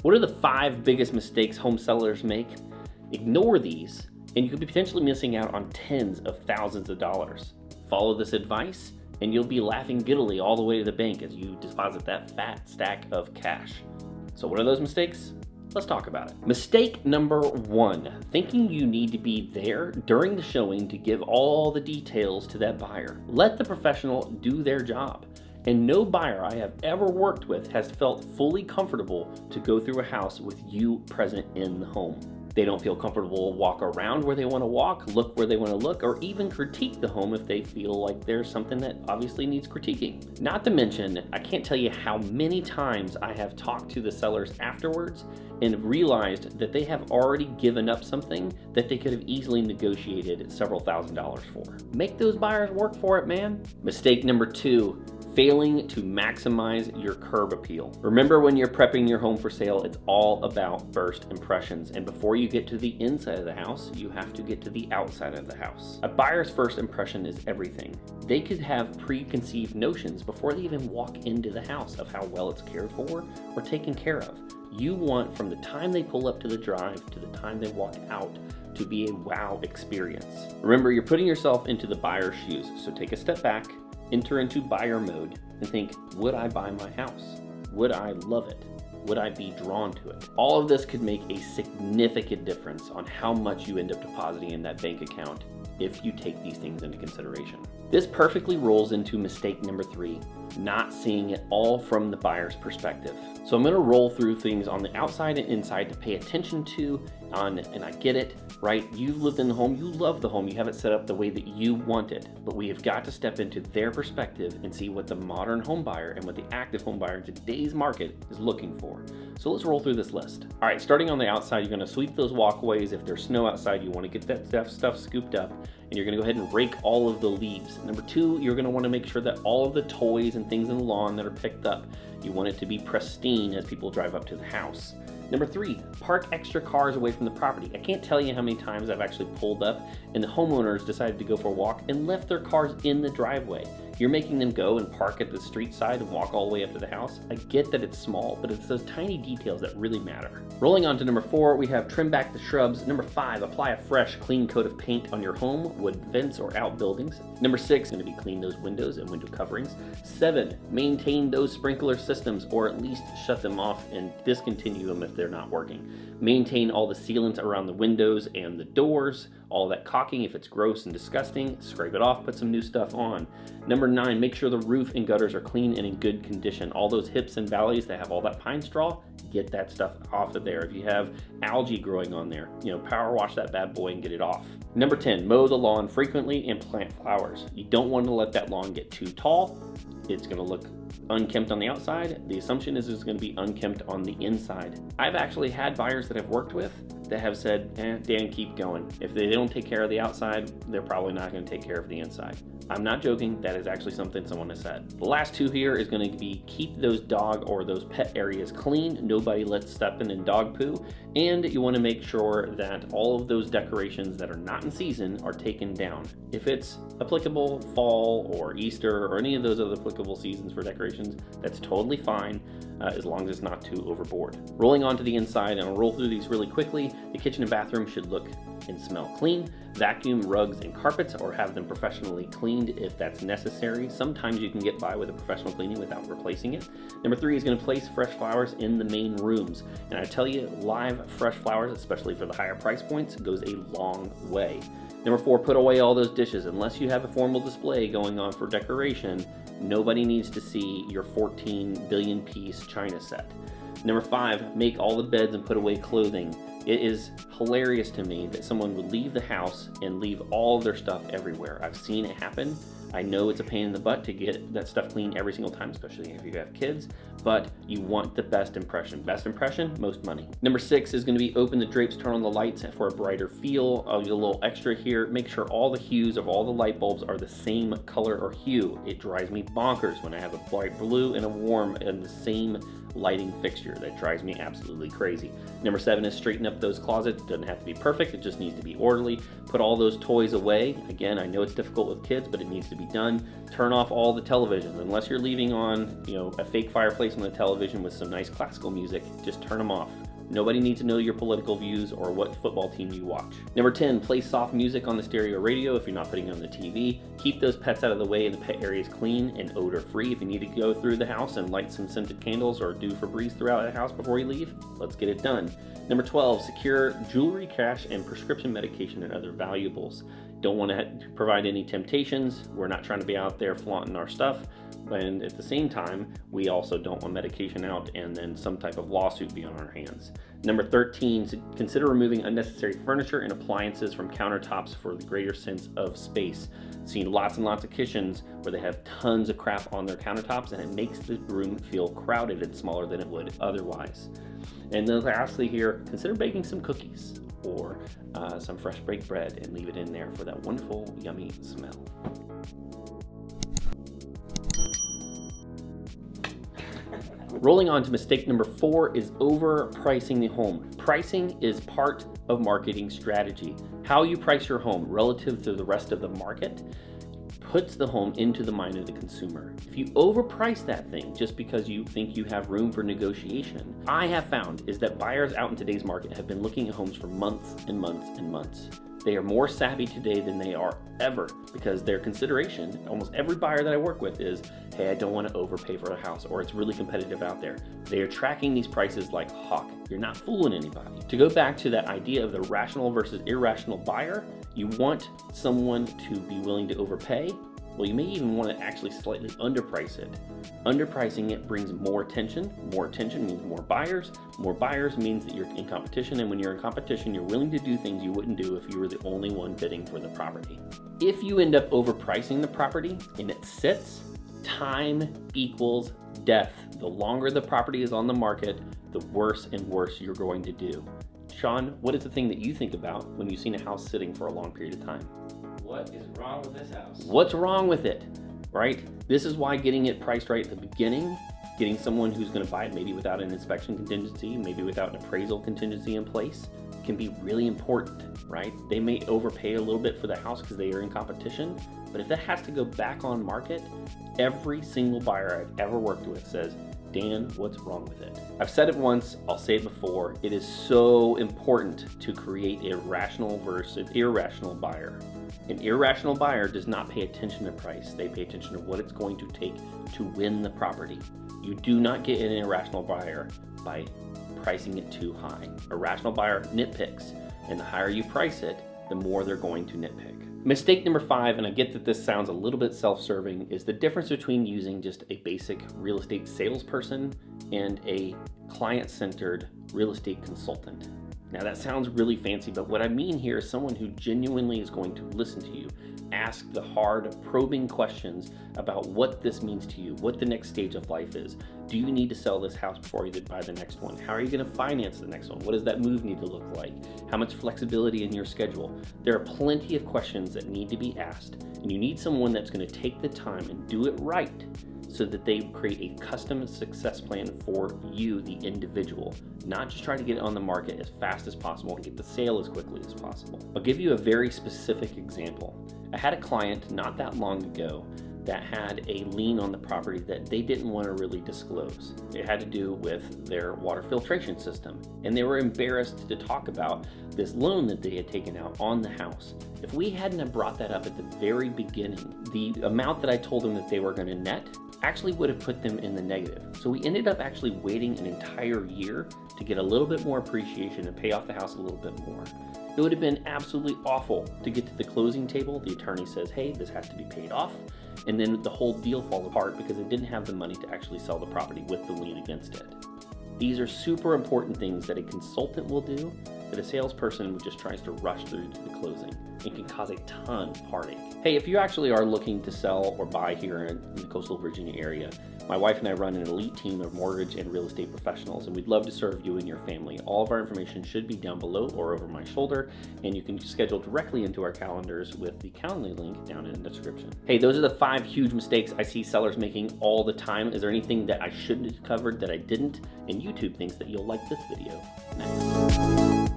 What are the 5 biggest mistakes home sellers make? Ignore these, and you could be potentially missing out on tens of thousands of dollars. Follow this advice, and you'll be laughing giddily all the way to the bank as you deposit that fat stack of cash. So what are those mistakes? Let's talk about it. Mistake number 1, thinking you need to be there during the showing to give all the details to that buyer. Let the professional do their job. And no buyer I have ever worked with has felt fully comfortable to go through a house with you present in the home. They don't feel comfortable to walk around where they want to walk, look where they want to look, or even critique the home if they feel like there's something that obviously needs critiquing. Not to mention, I can't tell you how many times I have talked to the sellers afterwards and realized that they have already given up something that they could have easily negotiated several $1,000s for. Make those buyers work for it, man. Mistake number 2, failing to maximize your curb appeal. Remember, when you're prepping your home for sale, it's all about first impressions. And before you get to the inside of the house, you have to get to the outside of the house. A buyer's first impression is everything. They could have preconceived notions before they even walk into the house of how well it's cared for or taken care of. You want, from the time they pull up to the drive to the time they walk out, to be a wow experience. Remember, you're putting yourself into the buyer's shoes, so take a step back, enter into buyer mode, and think, would I buy my house? Would I love it? Would I be drawn to it? All of this could make a significant difference on how much you end up depositing in that bank account if you take these things into consideration. This perfectly rolls into mistake number 3, not seeing it all from the buyer's perspective. So I'm gonna roll through things on the outside and inside to pay attention to, and I get it, right? You've lived in the home, you love the home, you have it set up the way that you want it, but we have got to step into their perspective and see what the modern home buyer and what the active home buyer in today's market is looking for. So let's roll through this list. All right, starting on the outside, you're gonna sweep those walkways. If there's snow outside, you wanna get that stuff scooped up, and you're gonna go ahead and rake all of the leaves. Number 2, you're gonna wanna make sure that all of the toys and things in the lawn that are picked up, you want it to be pristine as people drive up to the house. Number 3, park extra cars away from the property. I can't tell you how many times I've actually pulled up and the homeowners decided to go for a walk and left their cars in the driveway. You're making them go and park at the street side and walk all the way up to the house. I get that it's small, but it's those tiny details that really matter. Rolling on to number 4, we have trim back the shrubs. Number 5, apply a fresh, clean coat of paint on your home, wood vents or outbuildings. Number 6, going to be clean those windows and window coverings. 7, maintain those sprinkler systems, or at least shut them off and discontinue them if they're not working. Maintain all the sealants around the windows and the doors. All that caulking, if it's gross and disgusting, scrape it off, put some new stuff on. Number 9, make sure the roof and gutters are clean and in good condition. All those hips and valleys that have all that pine straw, get that stuff off of there. If you have algae growing on there, power wash that bad boy and get it off. Number 10, mow the lawn frequently and plant flowers. You don't want to let that lawn get too tall. It's going to look unkempt on the outside. The assumption is it's going to be unkempt on the inside. I've actually had buyers that I've worked with that have said, Dan, keep going. If they don't take care of the outside, they're probably not going to take care of the inside. I'm not joking. That is actually something someone has said. The last 2 here is going to be keep those dog or those pet areas clean. Nobody lets stepping in dog poo. And you want to make sure that all of those decorations that are not in season are taken down. If it's applicable fall or Easter or any of those other applicable seasons for decorations, that's totally fine, as long as it's not too overboard. Rolling on to the inside, and I'll roll through these really quickly. The kitchen and bathroom should look and smell clean. Vacuum rugs and carpets, or have them professionally cleaned if that's necessary. Sometimes you can get by with a professional cleaning without replacing it. Number 3 is going to place fresh flowers in the main rooms. And I tell you, live fresh flowers, especially for the higher price points, goes a long way. Number 4, put away all those dishes. Unless you have a formal display going on for decoration, nobody needs to see your 14 billion piece china set. Number 5, make all the beds and put away clothing. It is hilarious to me that someone would leave the house and leave all of their stuff everywhere. I've seen it happen. I know it's a pain in the butt to get that stuff clean every single time, especially if you have kids, but you want the best impression. Best impression, most money. Number 6 is going to be open the drapes, turn on the lights for a brighter feel. I'll get a little extra here. Make sure all the hues of all the light bulbs are the same color or hue. It drives me bonkers when I have a bright blue and a warm in the same lighting fixture that drives me absolutely crazy. Number 7 is straighten up those closets. It doesn't have to be perfect, it just needs to be orderly. Put all those toys away. Again, I know it's difficult with kids, but it needs to be done. Turn off all the televisions. Unless you're leaving on, a fake fireplace on the television with some nice classical music, just turn them off. Nobody needs to know your political views or what football team you watch. Number 10, play soft music on the stereo radio if you're not putting it on the TV. Keep those pets out of the way and the pet areas clean and odor free. If you need to go through the house and light some scented candles or do Febreze throughout the house before you leave, let's get it done. Number 12, secure jewelry, cash, and prescription medication and other valuables. Don't want to provide any temptations. We're not trying to be out there flaunting our stuff. And at the same time, we also don't want medication out and then some type of lawsuit be on our hands. Number 13, consider removing unnecessary furniture and appliances from countertops for the greater sense of space. Seen lots and lots of kitchens where they have tons of crap on their countertops and it makes the room feel crowded and smaller than it would otherwise. And then lastly here, consider baking some cookies or some fresh baked bread and leave it in there for that wonderful, yummy smell. Rolling on to mistake number 4 is overpricing the home. Pricing is part of marketing strategy. How you price your home relative to the rest of the market puts the home into the mind of the consumer. If you overprice that thing just because you think you have room for negotiation, I have found is that buyers out in today's market have been looking at homes for months and months and months. They are more savvy today than they are ever because their consideration, almost every buyer that I work with is, hey, I don't want to overpay for a house or it's really competitive out there. They are tracking these prices like hawk. You're not fooling anybody. To go back to that idea of the rational versus irrational buyer, you want someone to be willing to overpay. Well, you may even want to actually slightly underprice it. Underpricing it brings more attention. More attention means more buyers. More buyers means that you're in competition, and when you're in competition, you're willing to do things you wouldn't do if you were the only one bidding for the property. If you end up overpricing the property and it sits, time equals death. The longer the property is on the market, the worse and worse you're going to do. Sean, what is the thing that you think about when you've seen a house sitting for a long period of time? What is wrong with this house? What's wrong with it, right? This is why getting it priced right at the beginning, getting someone who's going to buy it maybe without an inspection contingency, maybe without an appraisal contingency in place, can be really important, right? They may overpay a little bit for the house because they are in competition, but if that has to go back on market, every single buyer I've ever worked with says, Dan, what's wrong with it? I've said it once, I'll say it before, it is so important to create a rational versus irrational buyer. An irrational buyer does not pay attention to price, they pay attention to what it's going to take to win the property. You do not get an irrational buyer by pricing it too high. A rational buyer nitpicks, and the higher you price it, the more they're going to nitpick. Mistake number 5, and I get that this sounds a little bit self-serving, is the difference between using just a basic real estate salesperson and a client-centered real estate consultant. Now that sounds really fancy, but what I mean here is someone who genuinely is going to listen to you, ask the hard, probing questions about what this means to you, what the next stage of life is. Do you need to sell this house before you buy the next one? How are you going to finance the next one? What does that move need to look like? How much flexibility in your schedule? There are plenty of questions that need to be asked, and you need someone that's going to take the time and do it right so that they create a custom success plan for you, the individual, not just try to get it on the market as fast as possible and get the sale as quickly as possible. I'll give you a very specific example. I had a client not that long ago that had a lien on the property that they didn't want to really disclose. It had to do with their water filtration system, and they were embarrassed to talk about this loan that they had taken out on the house. If we hadn't have brought that up at the very beginning, the amount that I told them that they were going to net actually would have put them in the negative. So we ended up actually waiting an entire year to get a little bit more appreciation and pay off the house a little bit more. It would have been absolutely awful to get to the closing table. The attorney says, hey, this has to be paid off. And then the whole deal falls apart because it didn't have the money to actually sell the property with the lien against it. These are super important things that a consultant will do that a salesperson who just tries to rush through to the closing and can cause a ton of heartache. Hey, if you actually are looking to sell or buy here in the coastal Virginia area, my wife and I run an elite team of mortgage and real estate professionals, and we'd love to serve you and your family. All of our information should be down below or over my shoulder, and you can schedule directly into our calendars with the Calendly link down in the description. Hey, those are the 5 huge mistakes I see sellers making all the time. Is there anything that I shouldn't have covered that I didn't? And YouTube thinks that you'll like this video next.